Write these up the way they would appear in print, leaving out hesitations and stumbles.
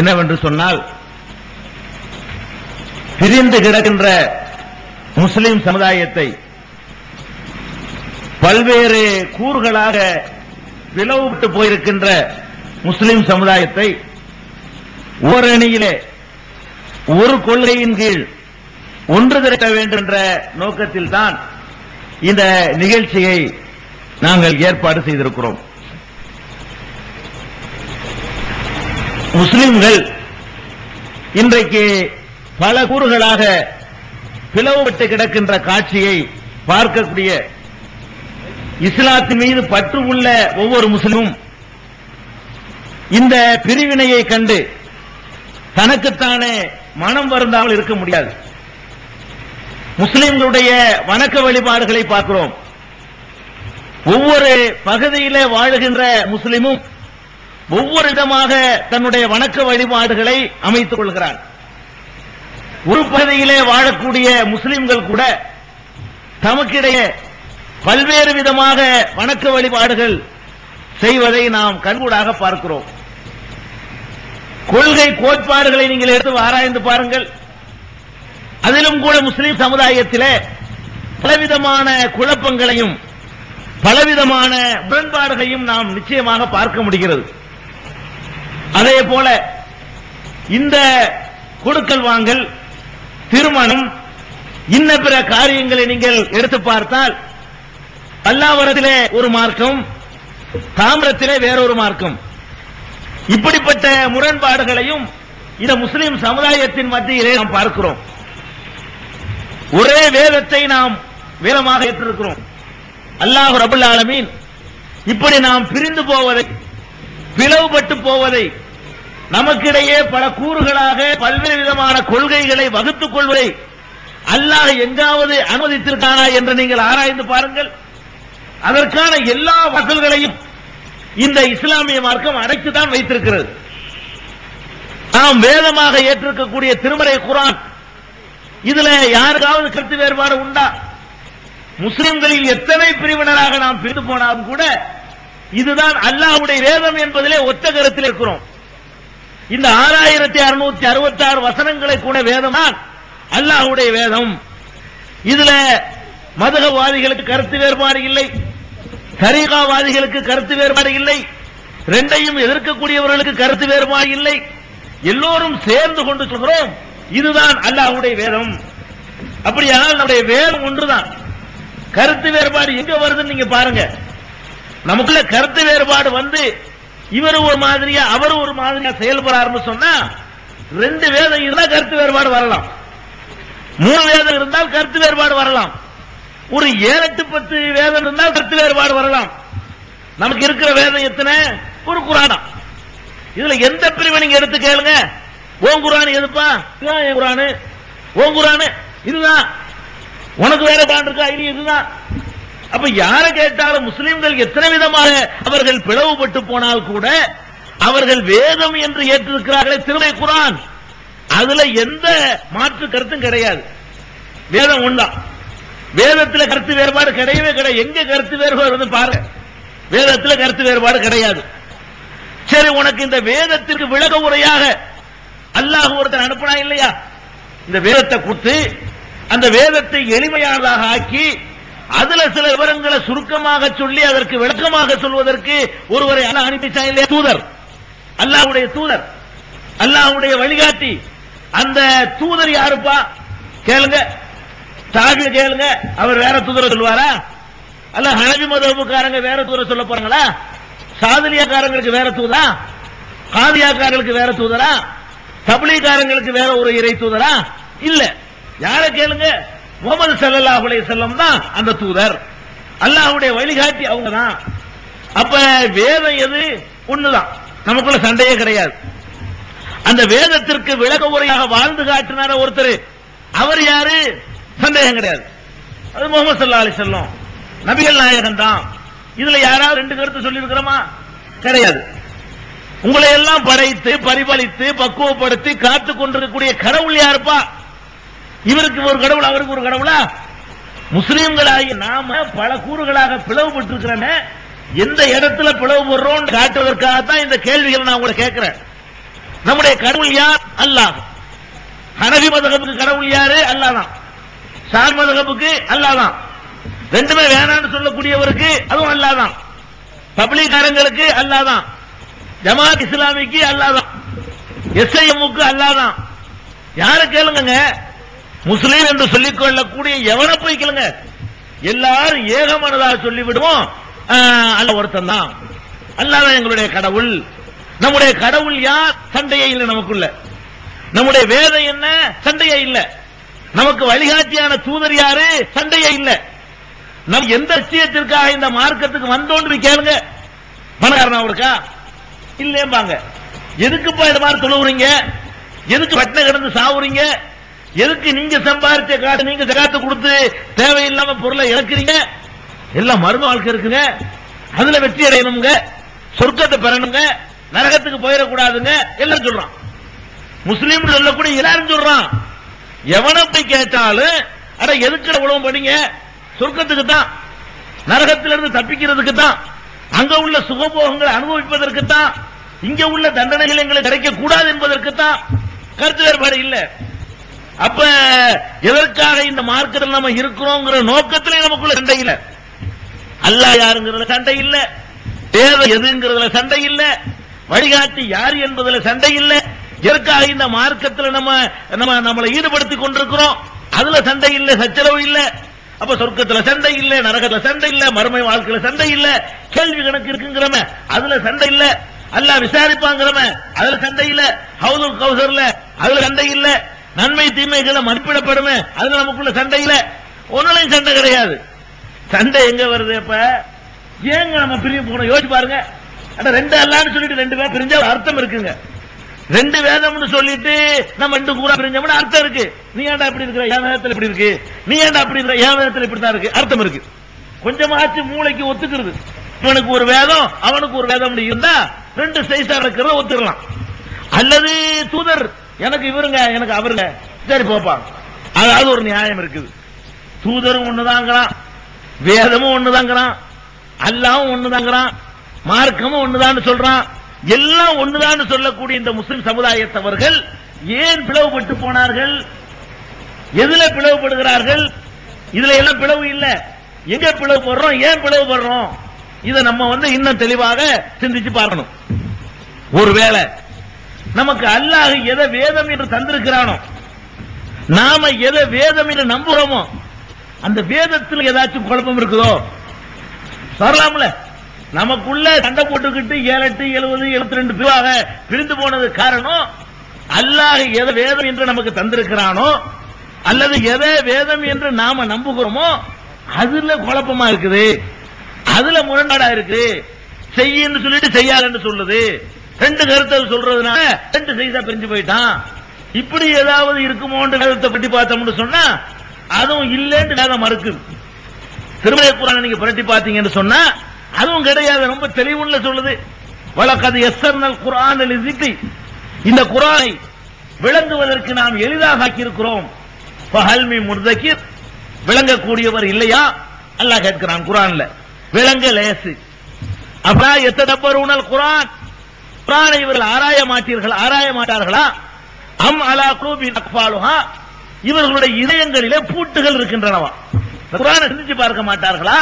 என்னவென்று சொன்னால், பிரிந்து கிடக்கின்ற முஸ்லிம் சமுதாயத்தை பல்வேறு கூறுகளாக பிளவுபட்டு போயிருக்கின்ற முஸ்லிம் சமுதாயத்தை ஓரணியிலே ஒரு கொள்கையின் கீழ் ஒன்று திரட்ட வேண்டும் என்ற நோக்கத்தில் தான் இந்த நிகழ்ச்சியை நாங்கள் ஏற்பாடு செய்திருக்கிறோம். முஸ்லிம்கள் இன்றைக்கு பல கூறுகளாக பிளவுபட்டு கிடக்கின்ற காட்சியை பார்க்கக்கூடிய, இஸ்லாத்தின் மீது பற்று உள்ள ஒவ்வொரு முஸ்லிமும் இந்த பிரிவினையை கண்டு தனக்குத்தானே மனம் வருந்தாமல் இருக்க முடியாது. முஸ்லிம்களுடைய வணக்க வழிபாடுகளை பார்க்கிறோம். ஒவ்வொரு பகுதியிலே வாழுகின்ற முஸ்லிமும் ஒவ்வொரு விதமாக தன்னுடைய வணக்க வழிபாடுகளை அமைத்துக் கொள்கிறார். ஒரு பகுதியிலே வாழக்கூடிய முஸ்லிம்கள் கூட தமக்கிடையே பல்வேறு விதமாக வணக்க வழிபாடுகள் செய்வதை நாம் கண்கூடாக பார்க்கிறோம். கொள்கை கோட்பாடுகளை நீங்கள் எடுத்து ஆராய்ந்து பாருங்கள். அதிலும் கூட முஸ்லிம் சமுதாயத்திலே பலவிதமான குழப்பங்களையும் பலவிதமான முரண்பாடுகளையும் நாம் நிச்சயமாக பார்க்க முடிகிறது. அதே போல இந்த கொடுக்கல் வாங்கல், திருமணம், இன்ன பிற காரியங்களை நீங்கள் எடுத்து பார்த்தால் பல்லாவரத்திலே ஒரு மார்க்கம், தாமிரத்திலே வேறொரு மார்க்கம், இப்படிப்பட்ட முரண்பாடுகளையும் இந்த முஸ்லிம் சமுதாயத்தின் மத்தியிலே நாம் பார்க்கிறோம். ஒரே வேதத்தை நாம் வேதமாக ஏற்றிருக்கிறோம். அல்லாஹ் ரப்பல் ஆலமீன் இப்படி நாம் பிரிந்து போவதை, பிளவுபட்டு போவதை, நமக்கிடையே பல கூறுகளாக பல்வேறு விதமான கொள்கைகளை வகுத்துக் கொள்வதை அல்லாஹ் எங்காவது அனுமதித்திருக்கானா என்று நீங்கள் ஆராய்ந்து பாருங்கள். அதற்கான எல்லா வசல்களையும் இந்த இஸ்லாமிய மார்க்கம் அடைத்துதான் வைத்திருக்கிறது. நாம் வேதமாக ஏற்றிருக்கக்கூடிய திருமறை குர்ஆன், இதுல யாருக்காவது கருத்து வேறுபாடு உண்டா? முஸ்லிம்களில் எத்தனை பிரிவினராக நாம் பிரிந்து போனாலும் கூட இதுதான் அல்லாஹ்வுடைய வேதம் என்பதிலே ஒத்த கருத்தில் இருக்கிறோம். இந்த 6666 வசனங்களை கூட வேதம் தான் அல்லாஹ்வுடைய வேதம். இதுல மதுஹவாதிகளுக்கு கருத்து வேறுபாடு இல்லை, தரீகாவாதிகளுக்கு கருத்து வேறுபாடு இல்லை, ரெண்டையும் எதிர்க்கக்கூடியவர்களுக்கு கருத்து வேறுபாடு இல்லை. எல்லோரும் சேர்ந்து கொண்டு சொல்கிறோம் இதுதான் அல்லாஹ்வுடைய வேதம். அப்படியானால் நம்முடைய வேதம் ஒன்றுதான். கருத்து வேறுபாடு எங்க வருதுன்னு நீங்க பாருங்க. நமக்குள்ள கருத்து வேறுபாடு வந்து இவர் ஒரு மாதிரியா அவர் ஒரு மாதிரியா செயல்படாருன்னு சொன்னா, 2 வேதம் இருந்தா கருத்து வேறுபாடு வரலாம், 3 வேதம் இருந்தால் கருத்து வேறுபாடு வரலாம், ஒரு 7, 8, 10 வேதம் இருந்தால் கருத்து வேறுபாடு வரலாம். நமக்கு இருக்கிற வேதம் எத்தனை? ஒரு குர்ஆன். இதுல எந்த பிரிவை நீங்க எடுத்து கேளுங்க, ஓன் குர்ஆன் எதுப்பா? இதுதான் என் குர்ஆன். ஓன் குர்ஆன் இதுதான். உனக்கு வேற குர்ஆன் இருக்கா? இது இதுதான். அப்ப யாரை கேட்டாலும் முஸ்லிம்கள் எத்தனை விதமாக அவர்கள் பிளவுபட்டு போனால் கூட அவர்கள் வேதம் என்று ஏற்றிருக்கிறார்களே திருமறை குர்ஆன், அதுல எந்த மாற்று கருத்தும் கிடையாது. வேதம் உண்டா? வேதத்தில் கருத்து வேறுபாடு கிடையவே கிடையாது. எங்க கருத்து வேறுபாடு பாருங்க, வேதத்தில் கருத்து வேறுபாடு கிடையாது. சரி, உனக்கு இந்த வேதத்திற்கு விளக்க உரையாக அல்லாஹ் ஒருத்தர் அனுப்பினா இல்லையா? இந்த வேதத்தை கொடுத்து அந்த வேதத்தை எளிமையானதாக ஆக்கி அதுல சில விவரங்களை சுருக்கமாக சொல்லி அதற்கு விளக்கமாக சொல்வதற்கு ஒருவரை அல்லாஹ் அனுப்பிச்சான் இல்லையா? தூதர், அல்லாஹ்வுடைய தூதர், அல்லாஹ்வுடைய வழிகாட்டி. அந்த தூதர் யாருப்பா? கேளுங்க, தாபி கேளுங்க, அவர் வேற தூதரை சொல்லுவாரா? அல்ல ஹனபி மதஹ்புக்காரங்க வேற தூதரை சொல்ல போறாங்களா? சாதிலியாக்காரங்களுக்கு வேற தூதரா? காதியாக்காரங்களுக்கு வேற தூதரா? தப்லீகாரங்களுக்கு வேற ஒரு இறை தூதரா? இல்ல. யாரை கேளுங்க, முஹம்மது ஸல்லல்லாஹு அலைஹி வஸல்லம் தான் அந்த தூதர், அல்லாஹ்வுடைய வழிகாட்டி அவங்க தான். அப்ப வேதம் எது? ஒண்ணுதான், நமக்குள்ள சண்டையே கிடையாது. அந்த வேதத்திற்கு விளக்க உரையாக வாழ்ந்து காட்டினார ஒருத்தர், அவர் யாரு? சந்தேகம் கிடையாது, அது முஹம்மது ஸல்லல்லாஹு அலைஹி வஸல்லம், நபிகள் நாயகம் தான். இதுல யாராவது 2 கருத்து சொல்லி இருக்கிறோமா? கிடையாது. உங்களை எல்லாம் படைத்து பரிபாலித்து பக்குவப்படுத்தி காத்துக் கொண்டிருக்கக்கூடிய கடவுள் யாருப்பா? இவருக்கு ஒரு கடவுள், அவருக்கு ஒரு கடவுளா? முஸ்லிம்களாகி நாம பல கூறுகளாக பிளவுபட்டு இருக்கிறோமே, எந்த இடத்துல பிளவு போடுறோம் காட்டுவதற்காகத்தான் இந்த கேள்விகளை நான் உங்களை கேட்கிறேன். நம்முடைய கடவுள் யார்? அல்லாஹ். ஹனஃபி மذஹபுக்கு கடவுள் யாரு? அல்லாஹ் தான். ஷாஃபி மذஹபுக்கு அல்லாஹ் தான். ரெண்டுமே வேணாம்னு சொல்லக்கூடியவருக்கு அதுவும் அல்லாஹ் தான். தப்லீகாரங்களுக்கு அல்லாஹ் தான். ஜமாத் இஸ்லாமிக்கு அல்லாஹ் தான். எஸ்ஐஎம்முக்கு அல்லாஹ் தான். யார கேளுங்க, முஸ்லீம் என்று சொல்லிக் கொள்ளக்கூடிய எவனை போய் கேளுங்க, எல்லாரும் ஏகமனதாக சொல்லி விடுவோம் அல்லாஹ் ஒருத்தன் தான், அல்லாஹ் தான் எங்களுடைய கடவுள். நம்முடைய கடவுள் யார்? சண்டையே இல்லை நமக்குள்ள. நம்முடைய வேதம் என்ன? சண்டையே இல்லை. நமக்கு வழிகாட்டியான தூதர் யாரு? சண்டையே இல்லை. நம் எந்த விஷயத்திற்காக இந்த மார்க்கத்துக்கு வந்தோன்னு கேளுங்க, பணக்காரனா இருக்கா இல்லையம்பாங்க. எதுக்குப்பா இந்த மாதிரி தொழுவுறீங்க? எதுக்கு பட்டின கிடந்து சாவுறீங்க? எதுக்கு நீங்க சம்பாதிச்ச காட்டு நீங்க ஜகாத்து கொடுத்து தேவையில்லாம பொருளை இழக்கிறீங்க? எல்லாம் மர்ம வாழ்க்கை இருக்குங்க, அதுல வெற்றி அடையணுங்க, சொர்க்கத்தை பெறணுங்க, நரகத்துக்கு போயிடக்கூடாதுங்க எல்லாம் சொல்றான். முஸ்லீம் சொல்லக்கூடிய எல்லாரும் சொல்றான். எவனை போய் கேட்டாலும் அட எதுக்கு உலகம் படிங்க? சொர்க்கத்துக்கு தான், நரகத்திலிருந்து தப்பிக்கிறதுக்கு தான், அங்க உள்ள சுகபோகங்களை அனுபவிப்பதற்கு தான், இங்க உள்ள தண்டனைகள் எங்களுக்கு கிடைக்க கூடாது என்பதற்கு தான். கருத்து வேறுபாடு இல்ல. அப்ப எதற்காக இந்த மார்க்கத்தில் நம்ம இருக்கிறோங்கிற நோக்கத்திலே நமக்குள்ள சண்டை இல்ல. அல்லாஹ் யாருங்கிறதுல சண்டை இல்ல, வேதம் எதுங்கிறதுல சண்டை இல்ல, வழிகாட்டி யார் என்பதுல சண்டை இல்ல. எதற்காக இந்த மார்க்கத்தில் நம்மளை ஈடுபடுத்திக் கொண்டிருக்கிறோம் அதுல சண்டை இல்ல, சச்சரவு இல்ல. அப்ப சொர்க்கத்துல சண்டை இல்ல, நரகத்துல சண்டை இல்ல, மறுமை வாழ்க்கையில சண்டை இல்ல, கேள்வி கணக்கு இருக்குங்கிறம அதுல சண்டை இல்ல, அல்லாஹ் விசாரிப்பாங்கிறம அதுல சண்டை இல்ல, ஹவுதுல் கௌசர்ல அதுல சண்டை இல்ல, நன்மை தீமைகளை மதிப்பிடப்படுமே அதுல நமக்குள்ள சண்டை இல்ல. ஒன்னுலையும் சண்டை கிடையாது. சண்டை எங்க வருது? அப்ப ஏங்க நம்ம பிரிவு போகணும்? யோசிச்சு பாருங்க. ரெண்டு அல்லான்னு சொல்லிட்டு ரெண்டு பேர் பிரிஞ்சா அர்த்தம் இருக்குங்க. ரெண்டு வேதம்னு சொல்லிட்டு நம்ம ரெண்டு கூறா பிரிஞ்சோம்னா அர்த்தம் இருக்கு. நீ ஏன்டா இப்படி இருக்கிற? என் வேதத்தில் இப்படி இருக்கு. நீ ஏன்டா அப்படி இருக்கிற? என் வேதத்தில் இப்படிதான் இருக்கு. அர்த்தம் இருக்கு. கொஞ்சமாச்சு மூளைக்கு ஒத்துக்கிறது. இவனுக்கு ஒரு வேதம் அவனுக்கு ஒரு வேதம் இருந்தா ரெண்டு சைஸா இருக்கிறத ஒத்துக்கலாம். அல்லது தூதர் எனக்கு இவருங்க எனக்கு அவருங்க, சரி போப்பாங்க, அதாவது ஒரு நியாயம் இருக்குது. தூதரும் ஒண்ணுதாங்கிறான், வேதமும் ஒண்ணுதாங்கிறான், அல்லாவும் ஒண்ணுதாங்கிறான், மார்க்கமும் ஒண்ணுதான் சொல்றான். எல்லாம் ஒண்ணுதான் சொல்லக்கூடிய இந்த முஸ்லிம் சமுதாயத்தவர்கள் ஏன் பிளவுபட்டு போனார்கள்? எதுல பிளவுபடுகிறார்கள்? இதுல எல்லாம் பிளவு இல்ல. எங்க பிளவுபடுறோம்? ஏன் பிளவுபடுறோம்? இதை நம்ம இன்னும் தெளிவாக சிந்திச்சு பார்க்கணும். ஒருவேளை நமக்கு அல்லாஹ் எதை வேதம் என்று தந்திருக்கிறானோ, நாம எதை வேதம் என்று நம்புகிறோமோ, அந்த வேதத்தில் ஏதாச்சும் குழப்பம் இருக்குதோ சொல்லலாம்ல. நமக்குள்ள சண்டை போட்டுக்கிட்டு 7, 8, 70, 72 பிரிவாக பிரிந்து போனது காரணம் அல்லாஹ் எதை வேதம் என்று நமக்கு தந்திருக்கிறானோ அல்லது எதை வேதம் என்று நாம நம்புகிறோமோ அதுல குழப்பமா இருக்குது, அதுல முரண்பாடா இருக்கு. செய்யன்னு சொல்லிட்டு செய்யாதுன்னு சொல்லுது. ரெண்டு கருத்தை சொல்றதுனால ரெண்டு சைஸா பிரிஞ்சு போயிட்டான். இப்படி ஏதாவது இருக்குமோன்ற வேதத்தை பற்றி பார்த்தோம்னு சொன்னா அதுவும் இல்லைன்னு வேதம் மறுக்குது. திருமலை குர்ஆனை நீங்க புரட்டி பார்த்தீங்கன்னு சொன்னா அதுவும் கிடையாது. ரொம்ப தெளிவுள்ள சொல்லுது. வலகத் யஸ்ஸர்னல் குர்ஆன லிஸிக்ரி, இந்த குர்ஆனை விளங்குவதற்கு நாம் எளிதாக ஆக்கியிருக்கிறோம். ஃபஹல் மின் முர்தகிர், விளங்கக்கூடியவர் இல்லையா? அல்லாஹ் கேட்கிறான் குர்ஆன்ல. விளங்க லேசு. அப்பா யத்ததப்பருனல் குர்ஆன், குர்ஆனை இவர்கள் ஆராய மாட்டார்களா? அம் அலா குலூபின் அக்ஃபாலுஹா, இவர்களுடைய இதயங்களிலே பூட்டுகள் இருக்கின்றனவா? குர்ஆனை சிந்திச்சு பார்க்க மாட்டார்களா?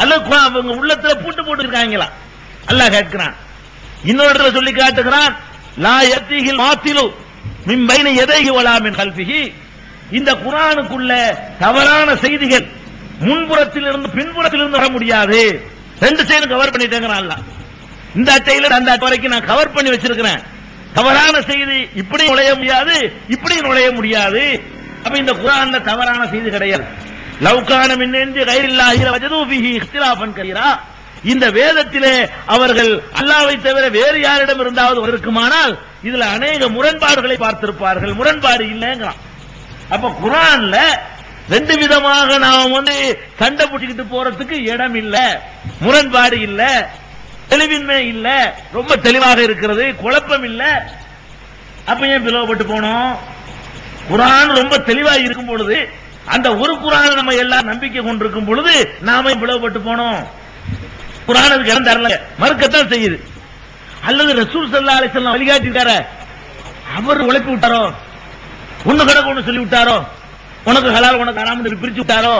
அல்லது அவங்க உள்ளத்துல பூட்டு போட்டு இருக்காங்களா? அல்லாஹ் கேட்கிறான். இன்னொரு சொல்லி காட்டுகிறான், லா யத்தீஹில் பாத்திலு மின் பைன யதைஹி வலா மின் கல்பிஹி, இந்த குர்ஆனுக்குள்ள தவறான செய்திகள் முன்புறத்தில் இருந்து பின்புறத்தில் இருந்து வர முடியாது. ரெண்டு சைடும் கவர் பண்ணிட்டேங்கிறான் அல்லாஹ். இந்த அட்டையில அந்த அட்டை வரைக்கும் நான் கவர் பண்ணி வச்சிருக்கிறேன். தவறான செய்தி இப்படி நுழைய முடியாது, இப்படி நுழைய முடியாது. அப்ப இந்த குர்ஆன்ல தவறான செய்தி கிடையாது. லவ்கான மின் இன்தி கைரில்லாஹி லவஜது ஃபீஹி இக்திலாஃபன் கஸீரா, இந்த வேதத்திலே அவர்கள் அல்லாஹ்வை தவிர வேறு யாரிடம் இருந்தாவது இருக்குமானால் இதுல அநேக முரண்பாடுகளை பார்த்திருப்பார்கள். முரண்பாடு இல்லைங்கிறான். அப்ப குர்ஆன்ல ரெண்டு விதமாக நாம் சண்டை பிடிச்சிக்கிட்டு போறதுக்கு இடம் இல்ல, முரண்பாடு இல்ல, தெளிவின்மை இல்ல, ரொம்ப தெளிவாக இருக்கிறது, குழப்பம் இல்ல. அப்ப ஏன் பிளவுபட்டு போனோம்? குர்ஆன் ரொம்ப தெளிவாக இருக்கும் பொழுது, அந்த ஒரு குர்ஆனை நம்ம எல்லாம் நம்பிக்கை கொண்டிருக்கும் பொழுது நாம பிளவுபட்டு போனோம். குர்ஆனுக்கு இடம் தரல, மறுக்கத்தான் செய்யுது. அல்லது ரசூல் ஸல்லல்லாஹு அலைஹி வஸல்லம் வழிகாட்டிட்டார, அவர் உழைப்பி விட்டாரோ, ஒண்ணு கிடக்கு ஒண்ணு சொல்லி விட்டாரோ, உனக்கு ஹலால் உனக்கு ஹராம்னு பிரிச்சு விட்டாரோ,